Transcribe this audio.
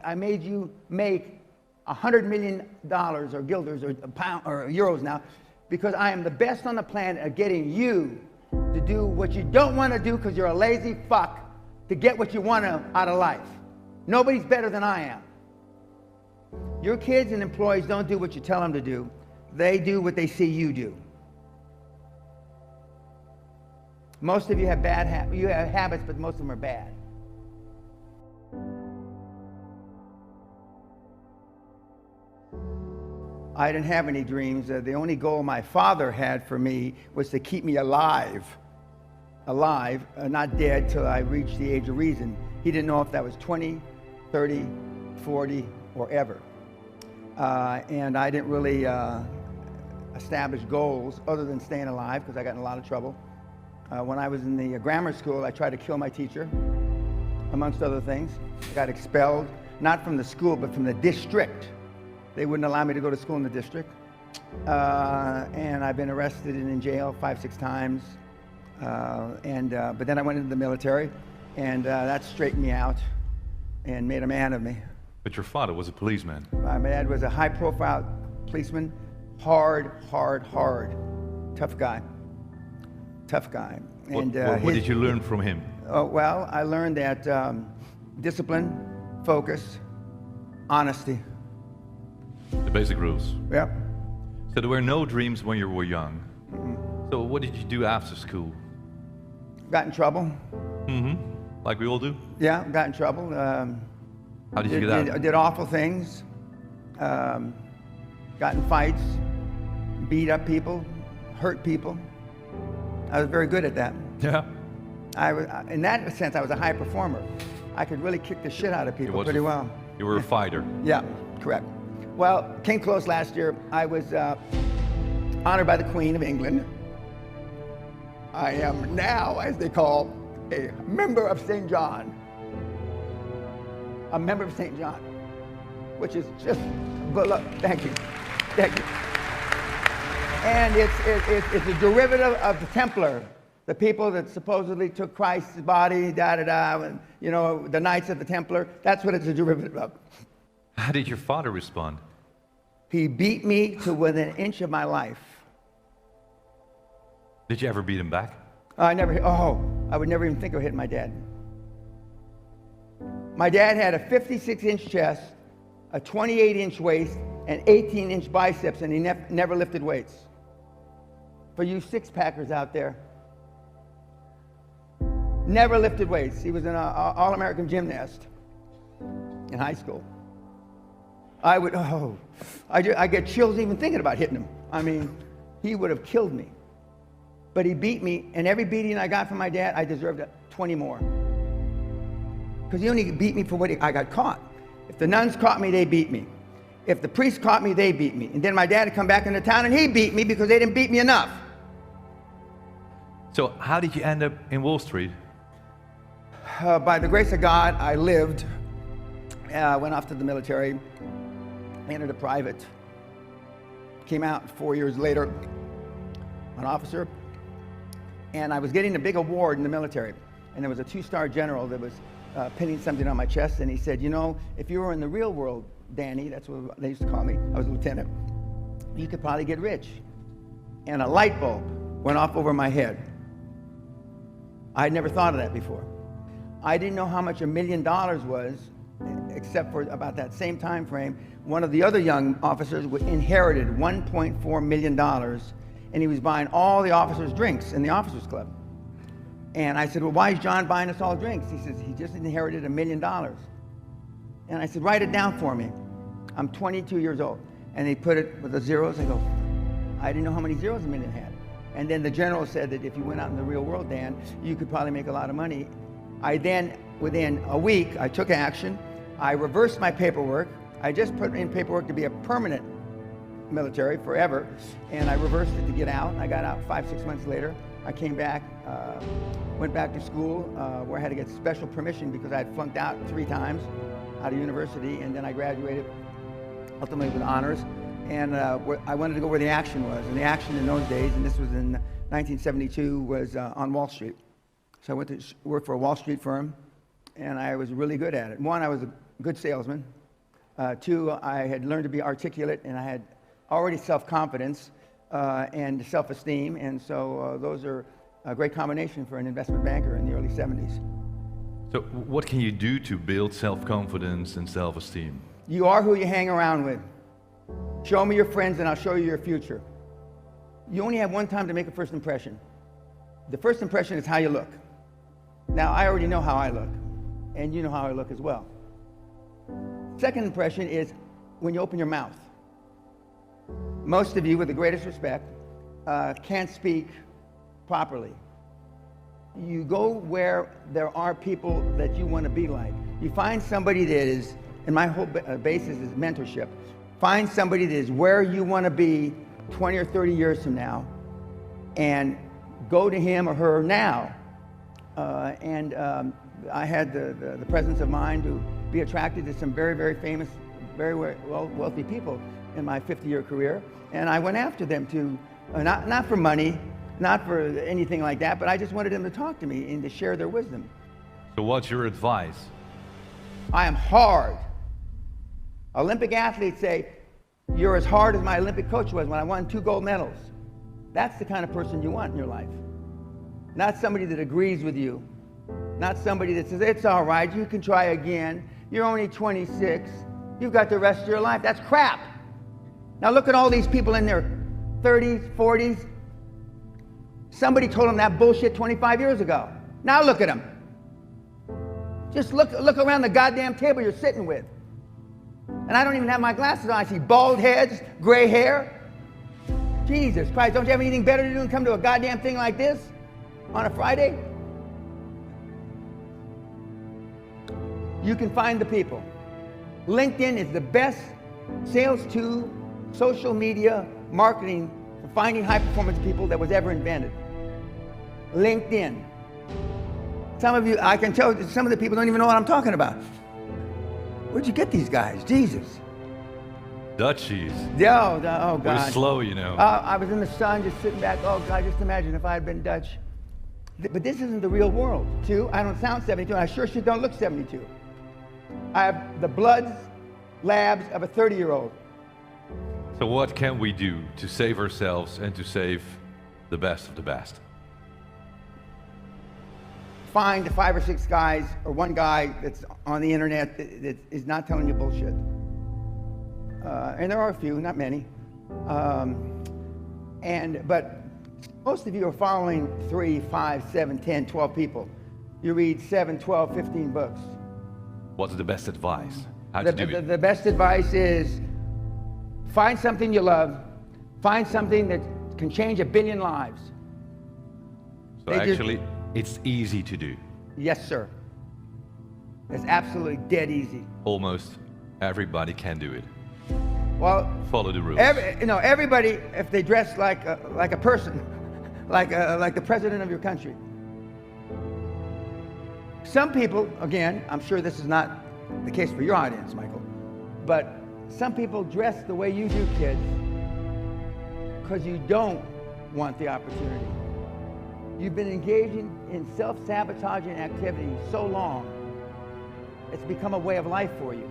I made you make $100 million or guilders or pound or euros now, because I am the best on the planet at getting you to do what you don't want to do because you're a lazy fuck to get what you want out of life. Nobody's better than I am. Your kids and employees don't do what you tell them to do. They do what they see you do. Most of you have bad habits, but most of them are bad. I didn't have any dreams. The only goal my father had for me was to keep me alive, not dead till I reached the age of reason. He didn't know if that was 20, 30, 40, or ever. And I didn't really establish goals other than staying alive, because I got in a lot of trouble. When I was in the grammar school, I tried to kill my teacher, amongst other things. I got expelled, not from the school, but from the district. They wouldn't allow me to go to school in the district. And I've been arrested and in jail 5, 6 times. But then I went into the military, and that straightened me out and made a man of me. But your father was a policeman. My dad was a high-profile policeman, hard, tough guy. And what did you learn from him? Well, I learned that discipline, focus, honesty. The basic rules. Yep. So there were no dreams when you were young. Mm-hmm. So what did you do after school? Got in trouble. Mm-hmm. Like we all do? Yeah, got in trouble. How did you get out? Did awful things. Got in fights, beat up people, hurt people. I was very good at that. Yeah. In that sense, I was a high performer. I could really kick the shit out of people pretty well. You were a fighter. Yeah, correct. Well, came close last year. I was honored by the Queen of England. I am now, as they call, a member of St. John. A member of St. John, which is just, but look, thank you. And it's a derivative of the Templar, the people that supposedly took Christ's body, and, you know, the Knights of the Templar. That's what it's a derivative of. How did your father respond? He beat me to within an inch of my life. Did you ever beat him back? I would never even think of hitting my dad. My dad had a 56-inch chest, a 28-inch waist, and 18-inch biceps, and he never lifted weights. For you six-packers out there, never lifted weights. He was an all-American gymnast in high school. I get chills even thinking about hitting him. I mean, he would have killed me. But he beat me, and every beating I got from my dad, I deserved 20 more. Because he only beat me for what I got caught. If the nuns caught me, they beat me. If the priests caught me, they beat me. And then my dad would come back into town, and he beat me because they didn't beat me enough. So how did you end up in Wall Street? By the grace of God, I lived, went off to the military, entered a private, came out 4 years later, an officer, and I was getting a big award in the military. And there was a 2-star general that was pinning something on my chest, and he said, you know, if you were in the real world, Danny, that's what they used to call me, I was a lieutenant, you could probably get rich. And a light bulb went off over my head. I had never thought of that before. I didn't know how much $1 million was, except for about that same time frame, one of the other young officers inherited $1.4 million, and he was buying all the officers' drinks in the officers' club. And I said, well, why is John buying us all drinks? He says, he just inherited $1 million. And I said, write it down for me. I'm 22 years old. And he put it with the zeros. I go, I didn't know how many zeros $1 million had. And then the general said that if you went out in the real world, Dan, you could probably make a lot of money. I then, within a week, I took action. I reversed my paperwork. I just put in paperwork to be a permanent military forever. And I reversed it to get out. I got out 5, 6 months later. I came back, went back to school where I had to get special permission because I had flunked out 3 times out of university, and then I graduated ultimately with honors. And I wanted to go where the action was, and the action in those days, and this was in 1972, was on Wall Street. So I went to work for a Wall Street firm, and I was really good at it. One, I was a good salesman. Two, I had learned to be articulate, and I had already self-confidence and self-esteem, and so those are a great combination for an investment banker in the early 70s. So what can you do to build self-confidence and self-esteem? You are who you hang around with. Show me your friends and I'll show you your future. You only have one time to make a first impression. The first impression is how you look. Now, I already know how I look, and you know how I look as well. Second impression is when you open your mouth. Most of you, with the greatest respect, can't speak properly. You go where there are people that you want to be like. You find somebody that is, and my whole basis is mentorship. Find somebody that is where you want to be 20 or 30 years from now, and go to him or her now. I had the presence of mind to be attracted to some very, very famous, very wealthy people in my 50-year career, and I went after them to, not for money, not for anything like that, but I just wanted them to talk to me and to share their wisdom. So what's your advice? I am hard. Olympic athletes say, you're as hard as my Olympic coach was when I won 2 gold medals. That's the kind of person you want in your life. Not somebody that agrees with you. Not somebody that says, it's all right, you can try again. You're only 26. You've got the rest of your life. That's crap. Now look at all these people in their 30s, 40s. Somebody told them that bullshit 25 years ago. Now look at them. Just look around the goddamn table you're sitting with. And I don't even have my glasses on. I see bald heads, gray hair. Jesus Christ, don't you have anything better to do than come to a goddamn thing like this on a Friday? You can find the people. LinkedIn is the best sales tool, social media, marketing for finding high-performance people that was ever invented. LinkedIn. Some of you, I can tell some of the people don't even know what I'm talking about. Where'd you get these guys? Jesus. Dutchies. Oh God. We're slow, you know. I was in the sun just sitting back. Oh God, just imagine if I had been Dutch. But this isn't the real world. 2, I don't sound 72, and I sure shit don't look 72. I have the bloods, labs of a 30-year-old. So what can we do to save ourselves and to save the best of the best? Find 5 or 6 guys or one guy that's on the internet that is not telling you bullshit. And there are a few, not many. But most of you are following 3, 5, 7, 10, 12 people. You read 7, 12, 15 books. What's the best advice? How to do it? The best advice is find something you love. Find something that can change 1 billion lives. So actually, it's easy to do. Yes, sir. It's absolutely dead easy. Almost everybody can do it. Well, follow the rules. Everybody, if they dress like a person, like the president of your country. Some people, again, I'm sure this is not the case for your audience, Michael, but some people dress the way you do, kids, because you don't want the opportunity. You've been engaging in self-sabotaging activity so long, it's become a way of life for you.